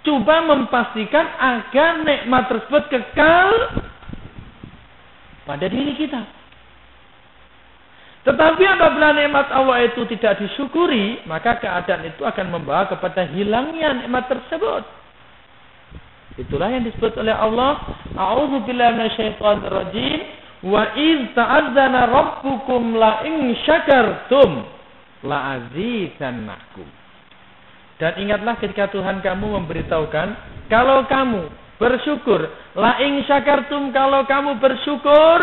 coba memastikan agar nikmat tersebut kekal pada diri kita. Tetapi apabila nikmat Allah itu tidak disyukuri, maka keadaan itu akan membawa kepada hilangnya nikmat tersebut. Itulah yang disebut oleh Allah, a'udzubillahi minasyaitonir rajim, wa iz ta'adzana rabbukum la in syakartum la azidannakum. Dan ingatlah ketika Tuhan kamu memberitahukan, kalau kamu bersyukur, la in syakartum, kalau kamu bersyukur,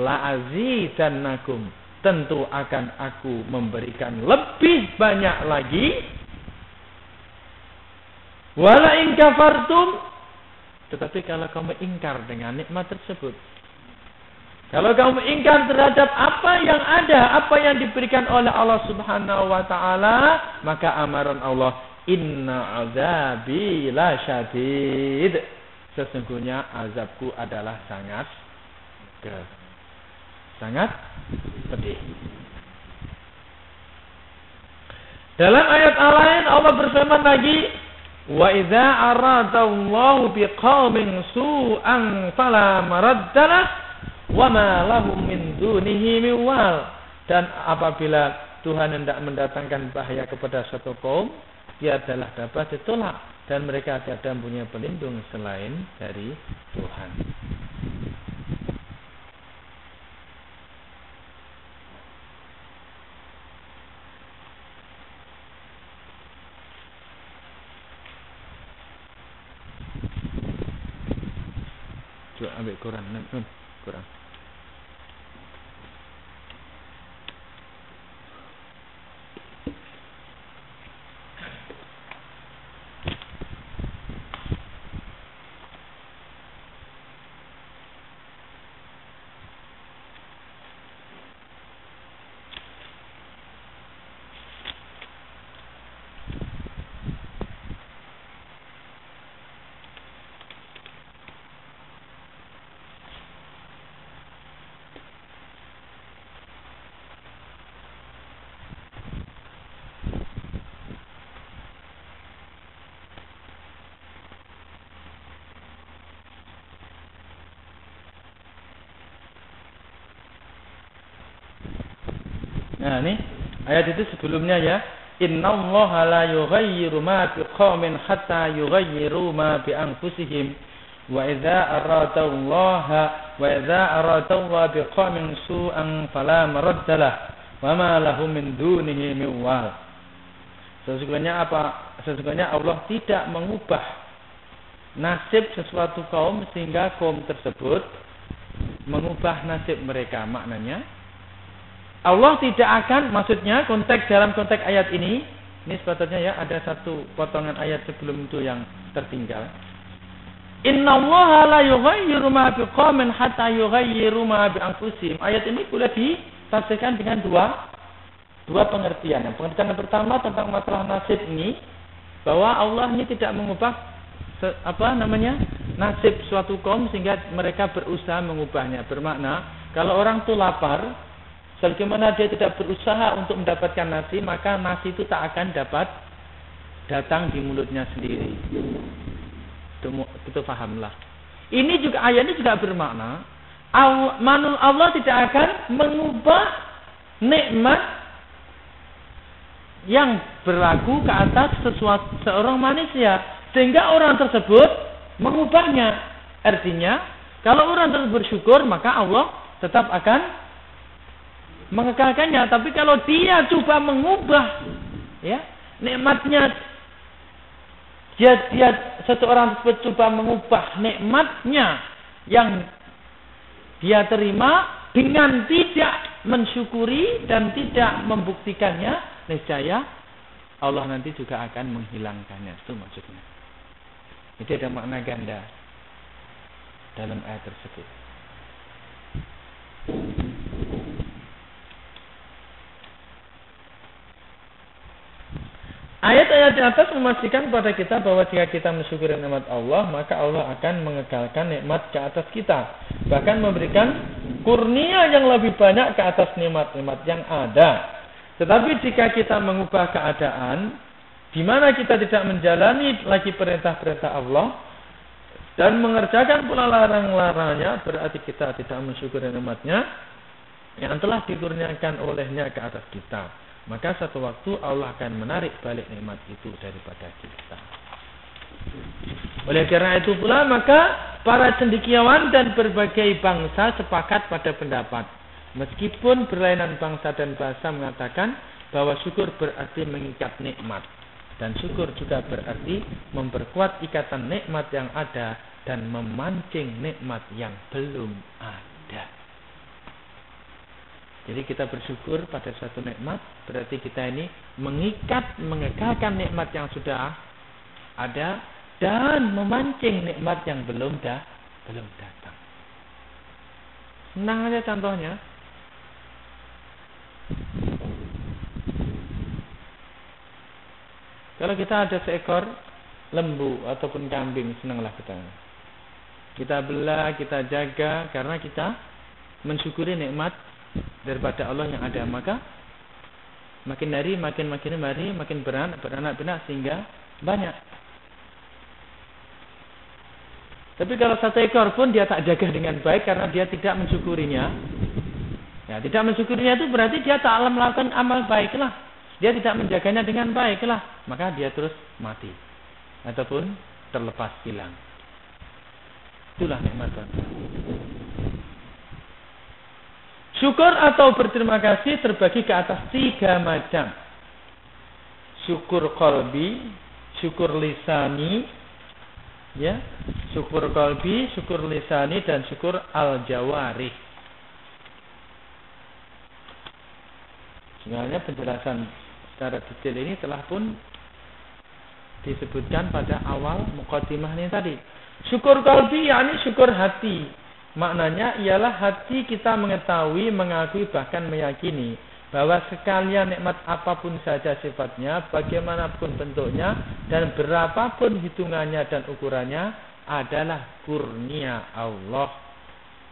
la azidannakum, tentu akan aku memberikan lebih banyak lagi. Wala in kafartum, tetapi kalau kamu ingkar dengan nikmat tersebut, kalau kamu ingkar terhadap apa yang ada, apa yang diberikan oleh Allah Subhanahu wa taala, maka amaran Allah, inna azabi lasyadid, sesungguhnya azabku adalah sangat pedih. Dalam ayat lain Allah berfirman lagi, wa idza aradallahu biqaumin su'an fala maraddalah wa ma lahum min dunihi min wal. Dan apabila Tuhan hendak mendatangkan bahaya kepada suatu kaum, dia adalah dapat ditolak dan mereka tiada punya pelindung selain dari Tuhan. Ambil Quran, Quran. Nah, ini ayat itu sebelumnya ya. Innallaha la yughayyiru ma biqaumin hatta yughayyiru ma bi anfusihim. Wa idza aradallaha biqaumin su'an fala maraddalah wa ma lahum min dunihi min wal. Sesungguhnya Allah tidak mengubah nasib sesuatu kaum sehingga kaum tersebut mengubah nasib mereka. Maknanya Allah tidak akan, maksudnya dalam konteks ayat ini sepatutnya ya ada satu potongan ayat sebelum itu yang tertinggal. Innallaha la yughayyiru ma biqaumin hatta yughayyiru ma bi anfusihim. Ayat ini boleh ditafsirkan dengan dua pengertian. Pengertian yang pertama tentang masalah nasib ini, bahwa Allah ini tidak mengubah nasib suatu kaum sehingga mereka berusaha mengubahnya. Bermakna kalau orang itu lapar, sebagaimana dia tidak berusaha untuk mendapatkan nasi, maka nasi itu tak akan dapat datang di mulutnya sendiri. Itu pahamlah. Ini juga ayat ini juga bermakna Allah tidak akan mengubah nikmat yang berlaku ke atas seorang manusia sehingga orang tersebut mengubahnya. Artinya, kalau orang tersebut bersyukur, maka Allah tetap akan mengekalkannya. Tapi kalau dia coba mengubah nikmatnya, seseorang tersebut coba mengubah nikmatnya yang dia terima dengan tidak mensyukuri dan tidak membuktikannya, niscaya Allah nanti juga akan menghilangkannya. Itu maksudnya. Itu ada makna ganda dalam ayat tersebut. Ayat-ayat di atas memastikan kepada kita bahwa jika kita mensyukuri nikmat Allah, maka Allah akan mengekalkan nikmat ke atas kita. Bahkan memberikan kurnia yang lebih banyak ke atas nikmat-nikmat yang ada. Tetapi jika kita mengubah keadaan, di mana kita tidak menjalani lagi perintah-perintah Allah dan mengerjakan pula larang-larangnya, berarti kita tidak mensyukuri nikmatnya yang telah dikurniakan olehnya ke atas kita. Maka satu waktu Allah akan menarik balik nikmat itu daripada kita. Oleh karena itu pula, maka para cendekiawan dan berbagai bangsa sepakat pada pendapat, meskipun berlainan bangsa dan bahasa mengatakan bahwa syukur berarti mengikat nikmat, dan syukur juga berarti memperkuat ikatan nikmat yang ada dan memancing nikmat yang belum ada. Jadi kita bersyukur pada suatu nikmat, berarti kita ini mengikat, mengekalkan nikmat yang sudah ada dan memancing nikmat yang belum datang. Senang aja contohnya. Kalau kita ada seekor lembu ataupun kambing, senanglah kita. Kita belah, kita jaga karena kita mensyukuri nikmat daripada Allah yang ada. Maka makin hari makin beranak pinak sehingga banyak. Tapi kalau satu ekor pun dia tak jaga dengan baik karena dia tidak mensyukurinya. Ya, tidak mensyukurinya itu berarti dia tak melakukan amal baiklah. Dia tidak menjaganya dengan baiklah, maka dia terus mati ataupun terlepas hilang. Itulah nikmat Tuhan. Syukur atau berterima kasih terbagi ke atas 3 macam. Syukur qalbi, syukur lisani, ya, syukur qalbi, syukur lisani, dan syukur al-jawarih. Sebenarnya penjelasan secara detail ini telah pun disebutkan pada awal muqaddimah ini tadi. Syukur qalbi yakni syukur hati. Maknanya ialah hati kita mengetahui, mengakui, bahkan meyakini bahwa sekalian nikmat apapun saja sifatnya, bagaimanapun bentuknya, dan berapapun hitungannya dan ukurannya adalah kurnia Allah.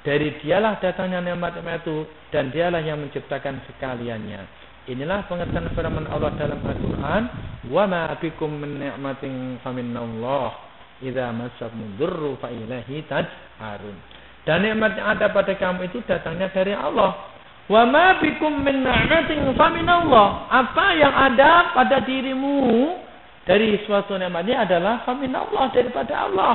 Dari dialah datangnya nikmat-nikmat itu, dan dialah yang menciptakan sekaliannya. Inilah pengertian firman Allah dalam Al-Quran, wa ma bikum min ni'matin faminallah, idza massakumud dzurru fa ilaihi taj'arun. Dan nikmat yang ada pada kamu itu datangnya dari Allah. Wa ma bikum min ni'matin faminallah. Apa yang ada pada dirimu dari suatu nikmat ini adalah faminallah, daripada Allah.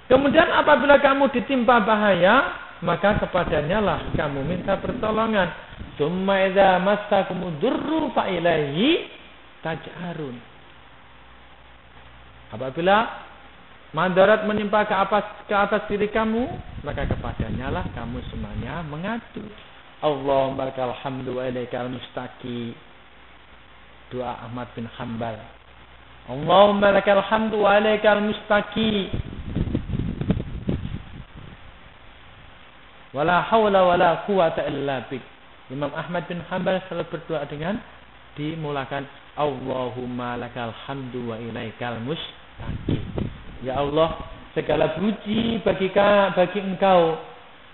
Kemudian apabila kamu ditimpa bahaya, maka kepadanya lah kamu minta pertolongan. Tsumma idza massakumud dzurru fa ilaihi taj'arun. Apabila madarat menimpa ke atas diri kamu, maka kepadanya lah kamu semuanya mengadu. Allahumma lakal hamdu wa ilaikal mustaqi. Doa Ahmad bin Hanbal. Allahumma lakal hamdu wa ilaikal mustaqi. Wala hawla wala quwata illa bik. Imam Ahmad bin Hanbal selalu berdoa dengan dimulakan Allahumma lakal hamdu wa ilaikal mustaqi. Ya Allah, segala puji bagi Engkau,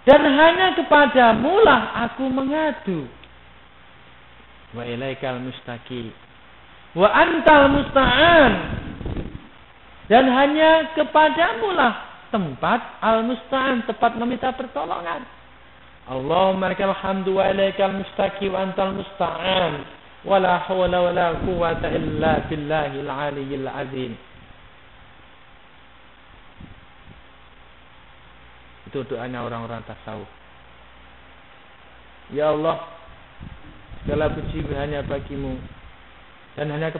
dan hanya kepadamu lah aku mengadu. Wa ilaikal mustaqi. Wa antal musta'an. Dan hanya kepadamu lah tempat al-musta'an, tempat meminta pertolongan. Allahumma lakal hamdu wa ilaikal mustaqi wa antal musta'an. Wa la hawla wa la quwata illa billahil aliyyil azim. Itu doanya orang-orang tasawuf. Ya Allah, segala puji hanya bagimu, dan hanya